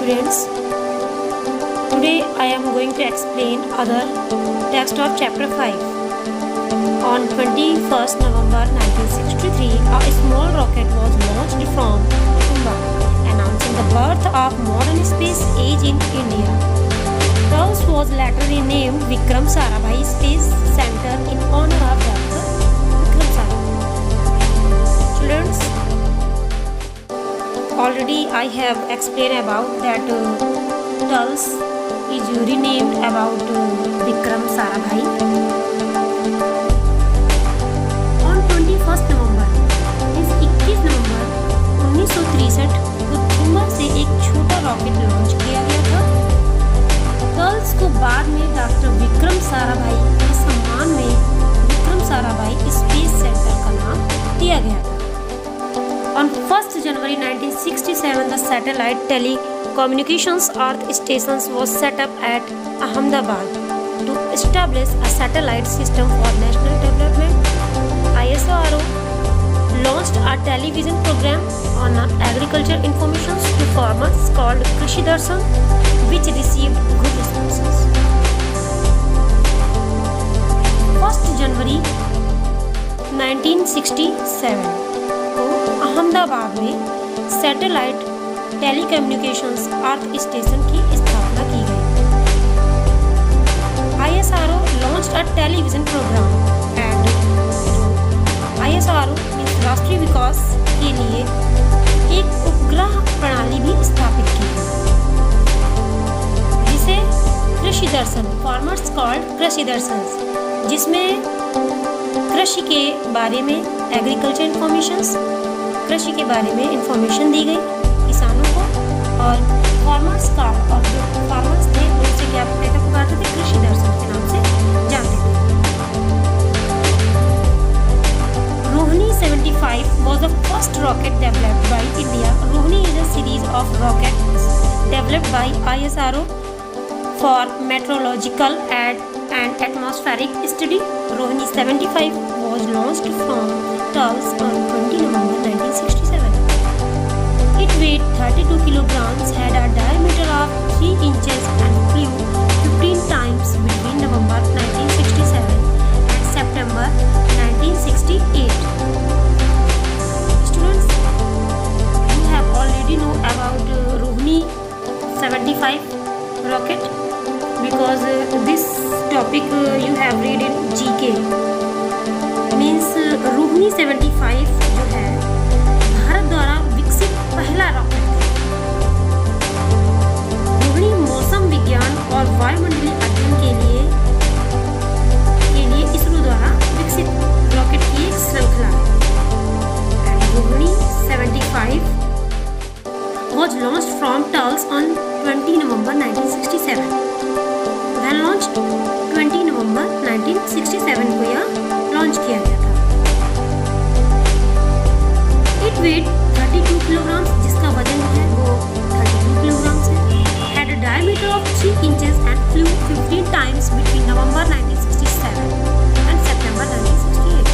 students. Today I am going to explain other text of chapter 5. On 21st November 1963, a small rocket was launched from Mumbai, announcing the birth of modern space age in India. Thus was later renamed Vikram Sarabhai Space Center in honor of Dr. Vikram Sarabhai. Students, already I have explained about that Tulse is renamed about Vikram Sarabhai. On 21st November, इस 21 नवंबर 1963 को मुंबई से एक छोटा rocket launch किया गया था। टल्स को बाद में डॉक्टर विक्रम साराभाई के सम्मान में विक्रम साराभाई स्पेस सेंटर का नाम दिया गया था। On 1st January 1967, the satellite telecommunications earth stations was set up at Ahmedabad to establish a satellite system for national development. ISRO launched a television program on agriculture information to farmers called Krishi Darshan, which received good responses. 1st January 1967 को अहमदाबाद में satellite telecommunications earth station की स्थापना की गई। ISRO launched a television program and ISRO means राष्ट्रीय विकास के लिए एक उपग्रह प्रणाली भी स्थापित की गई, जिसे कृषि दर्शन फार्मर्स कॉल्ड कृषि दर्शन, जिसमें कृषि के बारे में एग्रीकल्चर इन्फॉर्मेशंस, कृषि के बारे में इंफॉर्मेशन दी गई किसानों को, और फार्मर्स कार्ड, और जो फार्मर्स थे उनसे क्या पुकारते थे, कृषि दर्शन के नाम से जानते थे। Rohini 75 was the first rocket developed by India. Rohini is a series of rockets developed by ISRO for meteorological and atmospheric study. Rohini 75 was launched from Tulse on 20 November 1967. It weighed 32 kilograms, had a diameter of 3 inches and flew 15 times between November 1967 and September 1968. Students, you have already know about Rohini 75 rocket because this topic you have read in GK. Means Rohini 75 जो है भारत द्वारा विकसित पहला rocket है। रोहिणी मौसम विज्ञान और वायुमंडलीय अध्ययन के लिए इसरो द्वारा विकसित रॉकेट की एक श्रृंखला है। Rohini 75 was launched from Tulse on 20 November 1967. When launched 20 November 1967 को यह लॉन्च किया गया था। It weighed 32 kilograms, जिसका वजन है वो 32 kilograms है। Had a diameter of 3 inches and flew 15 times between November 1967 and September 1968.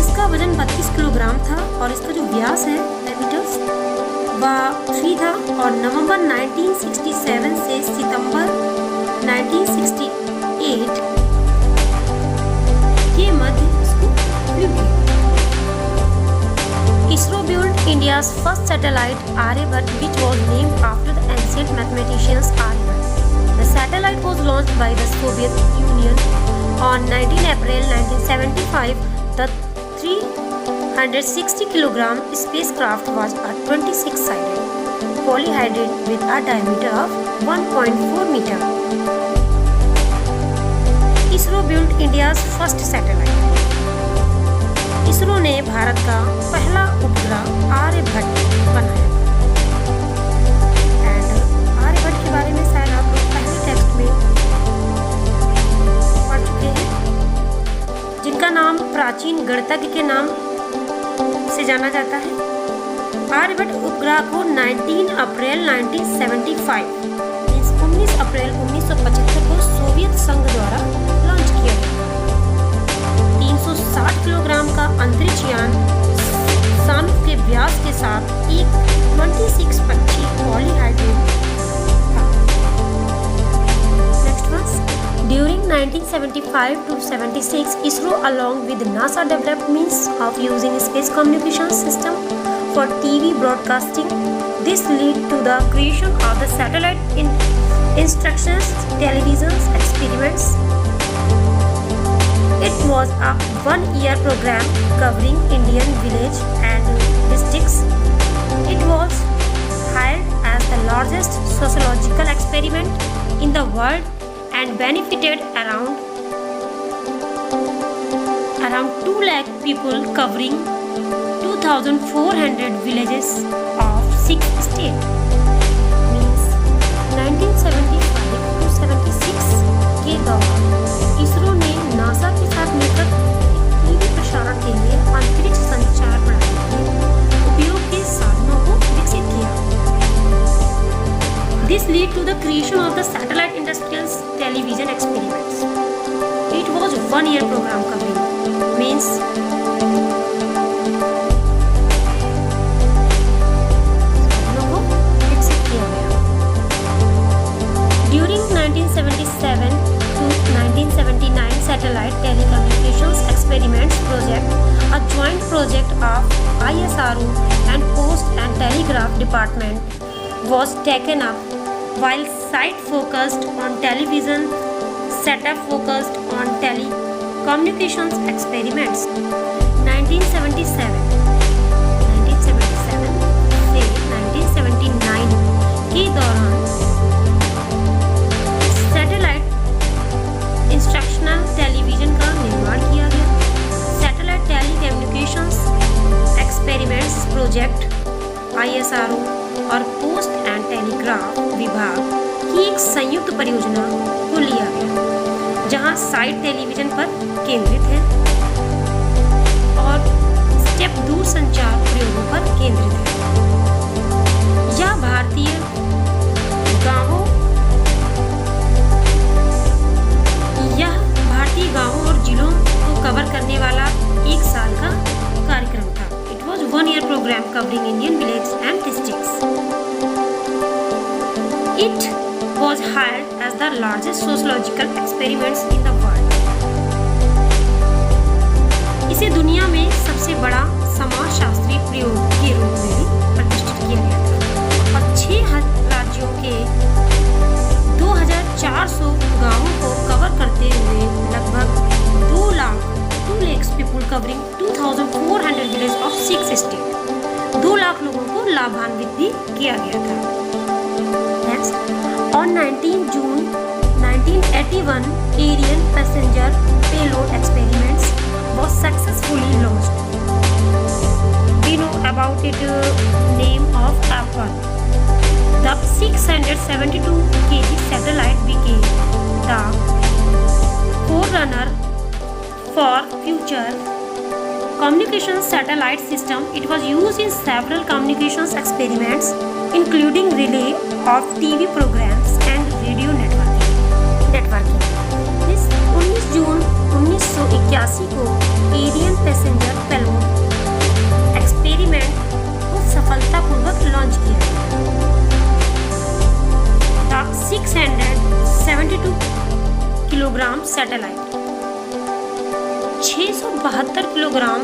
इसका वजन 32 किलोग्राम था और इसका जो व्यास है डायमीटर्स वह 3 था, और नवंबर 1967 से सितंबर 1968 के मध्य इसको फ्लू किया। ISRO built India's first satellite Aryabhat, which was named after the ancient mathematicians Aryabhat. The satellite was launched by the Soviet Union on 19 April 1975. The 360 kilogram spacecraft was a 26-sided polyhedron with a diameter of 1.4 meter. ISRO built India's first satellite. ISRO ने भारत का पहला उपग्रह आर्यभट्ट बनाया था। And Aryabhata के बारे में शायद आप लोग पहले टेक्स्ट में पढ़ चुके हैं, जिनका नाम प्राचीन गणितज्ञ के नाम से जाना जाता है। आर्यभट्ट उपग्रह को 19 अप्रैल 1975 19 अप्रैल 1975 को सोवियत संघ द्वारा लॉन्च किया गया। 360 किलोग्राम का अंतरिक्ष यान सानुप के व्यास के साथ एक 26 पक्षी पॉलीहाइड्रेट 1975 to 76, ISRO along with NASA developed means of using space communication system for TV broadcasting. This led to the creation of the satellite instructions television experiments. It was a one-year program covering Indian village and districts. It was hailed as the largest sociological experiment in the world and benefited around 2 lakh people covering 2,400 villages of 6 states. Means 1975 to 76 के दौरान इसरो ने NASA के साथ मिलकर TV प्रसारण के लिए अंतरिक्ष संचार प्रणाली के उपयोग के साधनों को विकसित किया. This led to the creation of the satellite industrial television experiments. It was a one-year program covering means during 1977 to 1979 satellite telecommunications experiments project, a joint project of ISRO and Post and Telegraph Department was taken up. While site focused on television, setup focused on telecommunications experiments. 1977 से 1979 के दौरान satellite instructional television का निर्माण किया गया. Satellite telecommunications experiments project ISRO और post and telegraph विभाग की एक संयुक्त परियोजना को लिया गया, जहां साइट टेलीविजन पर केंद्रित है और स्टेप दूर संचार प्रयोगों पर केंद्रित है. यह भारतीय गांवों और जिलों को कवर करने वाला 1 साल का कार्यक्रम था. It was a one-year program covering Indian villages and districts. It was hailed as the largest sociological experiments in the world. इसे दुनिया में सबसे बड़ा समाजशास्त्रीय प्रयोग के रूप में भी प्रतिष्ठित किया गया था और 6 राज्यों के 2,400 गांवों को कवर करते हुए लगभग 2 lakh people covering 2,400 villages of 6 states. 2 lakh लोगों को लाभान्वित भी किया गया था. Next, on 19 June 1981, Ariane passenger payload experiments was successfully launched. We know about it name of Apollo. The 672 kg satellite became the forerunner for future communications satellite system. It was used in several communications experiments, including relay of TV programs and radio networking. This 19 जून 1981 को Ariane passenger payload experiment को सफलतापूर्वक launch किया गया. The 672 kilogram satellite 672 kilogram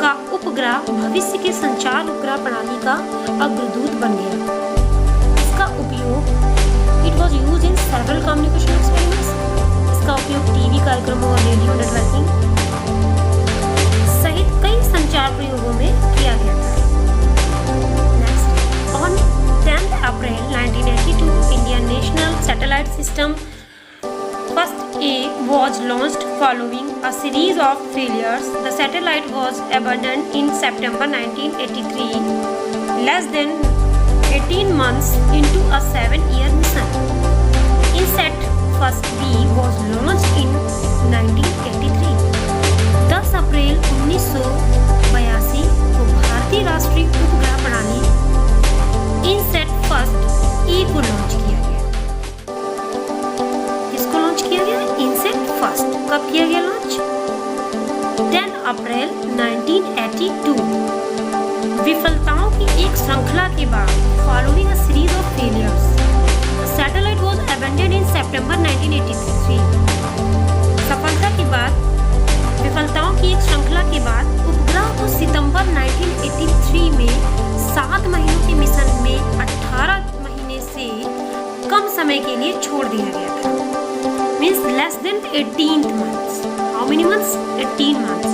का उपग्रह भविष्य के संचार उपग्रह प्रणाली का अग्रदूत बन गया. इसका उपयोग it was use in several communication experiments. इसका उपयोग टीवी कार्यक्रमों और रेडियो नेटवर्किंग सहित कई संचार प्रयोगों में किया गया था. Next, on 10 April 1982, Indian national satellite system First A was launched following a series of failures. The satellite was abandoned in September 1983, less than 18 months into a 7-year mission. INSAT First B was launched in 1983. 10 अप्रैल 1982 को भारतीय राष्ट्रीय उपग्रह प्रणाली INSAT First E को launch किया गया. INSAT First कब किया गया लॉन्च? 10 अप्रैल 1982. विफलताओं की एक श्रृंखला के बाद, following a series of failures, the satellite was abandoned in September 1983, 7 महीनों के मिशन में 18 महीने से कम समय के लिए छोड़ दिया गया था, means less than 18 months. How many months? 18 months.